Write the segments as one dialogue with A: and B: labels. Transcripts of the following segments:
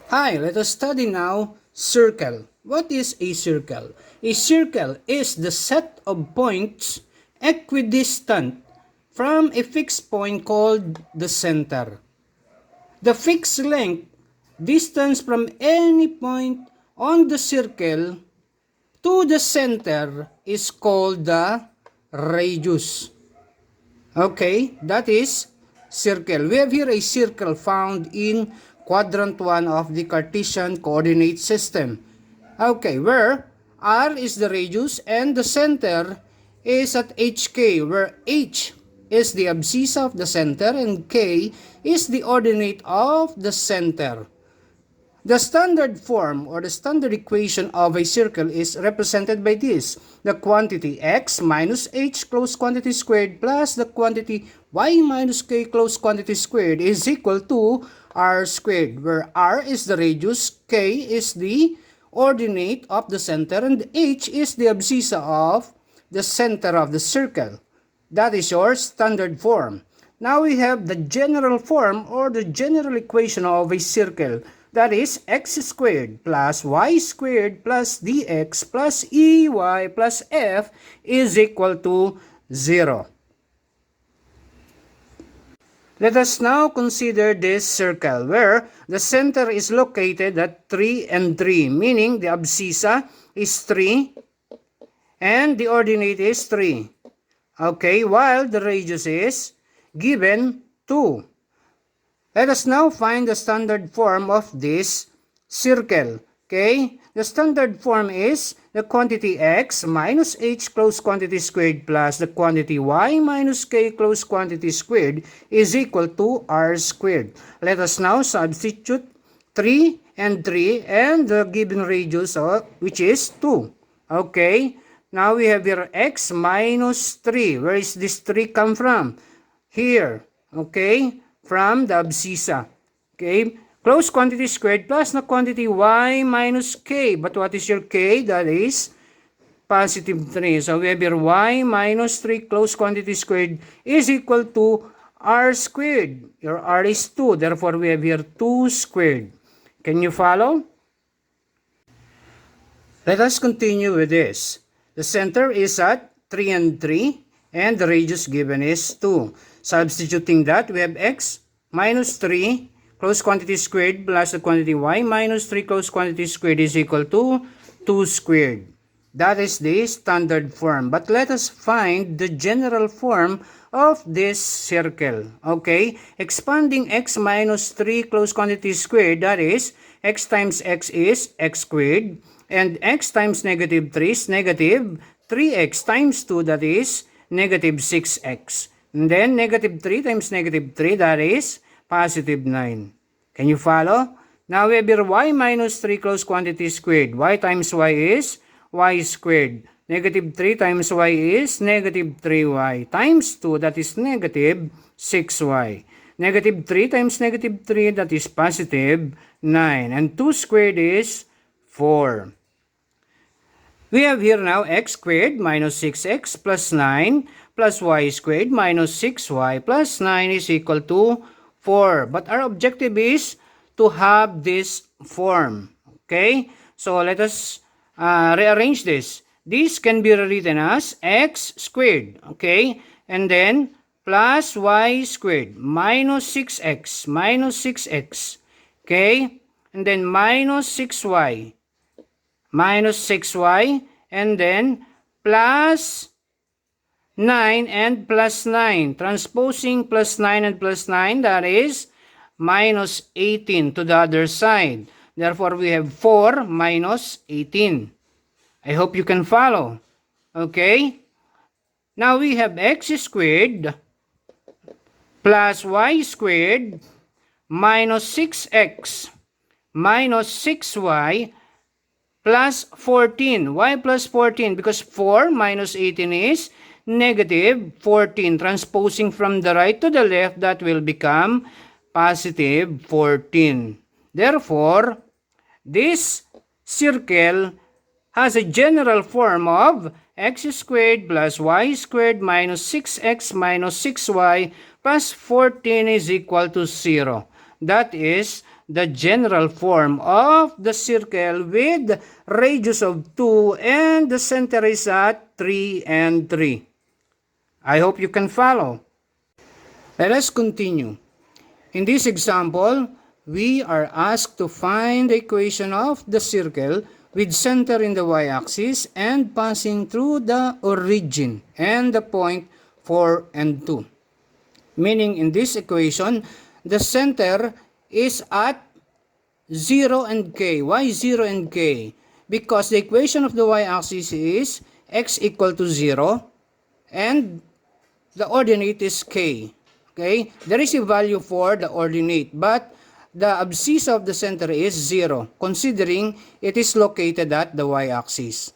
A: Hi, let us study now circle. What is a circle? A circle is the set of points equidistant from a fixed point called the center. The fixed length distance from any point on the circle to the center is called the radius. Okay, that is circle. We have here a circle found in quadrant 1 of the Cartesian coordinate system. Okay, where R is the radius and the center is at HK, where H is the abscissa of the center and K is the ordinate of the center. The standard form or the standard equation of a circle is represented by this. The quantity x minus h closed quantity squared plus the quantity y minus k closed quantity squared is equal to r squared, where r is the radius, k is the ordinate of the center, and h is the abscissa of the center of the circle. That is your standard form. Now we have the general form or the general equation of a circle. That is x squared plus y squared plus dx plus ey plus f is equal to 0. Let us now consider this circle where the center is located at 3 and 3, meaning the abscissa is 3 and the ordinate is 3. Okay, while the radius is given 2. Let us now find the standard form of this circle. Okay, the standard form is the quantity x minus h closed quantity squared plus the quantity y minus k closed quantity squared is equal to r squared. Let us now substitute 3 and 3 and the given radius which is 2. Okay, now we have here x minus 3. Where is this 3 come from? Here. Okay, from the abscissa. Okay, closed quantity squared plus the quantity y minus k. But what is your k? That is positive 3. So we have here y minus 3 closed quantity squared is equal to r squared. Your r is 2. Therefore, we have here 2 squared. Can you follow? Let us continue with this. The center is at 3 and 3 and the radius given is 2. Substituting that, we have x minus 3 closed quantity squared plus the quantity y minus 3 closed quantity squared is equal to 2 squared. That is the standard form. But let us find the general form of this circle. Okay, expanding x minus 3 closed quantity squared, that is x times x is x squared, and x times negative 3 is negative 3x times 2, that is negative 6x. And then negative 3 times negative 3, that is positive 9. Can you follow? Now we have here y minus 3 closed quantity squared. Y times y is y squared. Negative 3 times y is negative 3y times 2, that is negative 6y. Negative 3 times negative 3, that is positive 9. And 2 squared is 4. We have here now x squared minus 6x plus 9 plus y squared minus 6y plus 9 is equal to 4. But our objective is to have this form. Okay? So let us rearrange this. This can be rewritten as x squared. Okay? And then plus y squared minus 6x minus 6x. Okay? And then minus 6y. Minus 6y, and then plus 9 and plus 9. Transposing plus 9 and plus 9, that is minus 18 to the other side. Therefore, we have 4 minus 18. I hope you can follow. Okay? Now we have x squared plus y squared minus 6x minus 6y plus 14. Why plus 14? Because 4 minus 18 is negative 14. Transposing from the right to the left, that will become positive 14. Therefore, this circle has a general form of x squared plus y squared minus 6x minus 6y plus 14 is equal to 0. That is the general form of the circle with radius of 2 and the center is at 3 and 3. I hope you can follow. Let us continue. In this example, we are asked to find the equation of the circle with center in the y-axis and passing through the origin and the point 4 and 2. Meaning in this equation, the center is at 0 and k. Why 0 and k? Because the equation of the y-axis is x equal to 0 and the ordinate is k. Okay? There is a value for the ordinate, but the abscissa of the center is 0, considering it is located at the y-axis.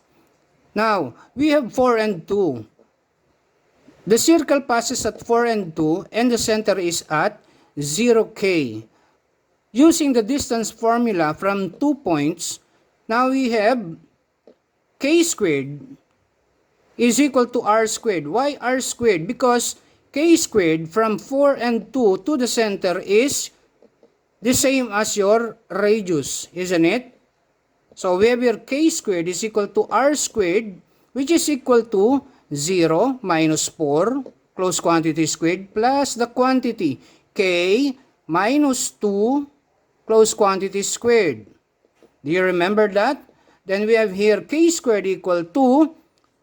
A: Now, we have 4 and 2. The circle passes at 4 and 2 and the center is at 0k. Using the distance formula from 2 points, now we have k squared is equal to r squared. Why r squared? Because k squared from 4 and 2 to the center is the same as your radius, isn't it? So we have here k squared is equal to r squared, which is equal to 0 minus 4, close quantity squared, plus the quantity k minus 2, close quantity squared. Do you remember that? Then we have here k squared equal to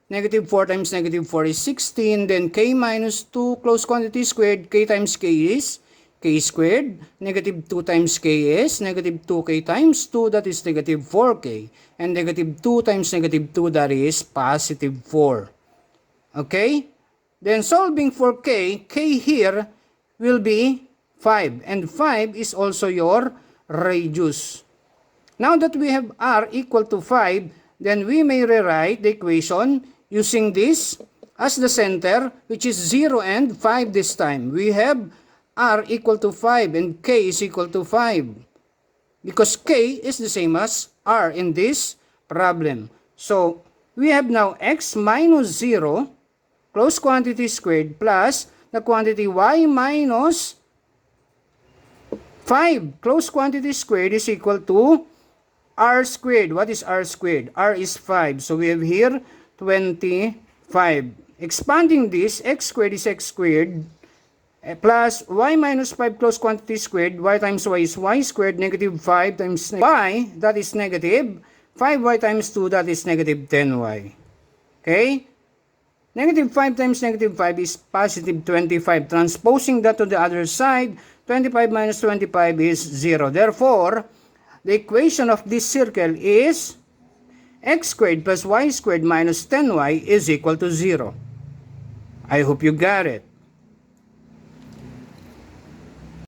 A: negative 4 times negative 4 is 16. Then k minus 2, close quantity squared, k times k is k squared. Negative 2 times k is negative 2k times 2, that is negative 4k. And negative 2 times negative 2, that is positive 4. Okay? Then solving for k, k here will be 5. And 5 is also your radius. Now that we have r equal to 5, then we may rewrite the equation using this as the center, which is 0 and 5 this time. We have r equal to 5 and k is equal to 5. Because k is the same as r in this problem. So, we have now x minus 0, close quantity squared, plus the quantity y minus 5, close quantity squared is equal to r squared. What is r squared? R is 5. So we have here 25. Expanding this, x squared is x squared plus y minus 5 close quantity squared. Y times y is y squared. Negative 5 times y, that is negative. 5y times 2, that is negative 10y. Okay? Negative 5 times negative 5 is positive 25. Transposing that to the other side, 25 minus 25 is 0. Therefore, the equation of this circle is x squared plus y squared minus 10y is equal to 0. I hope you got it.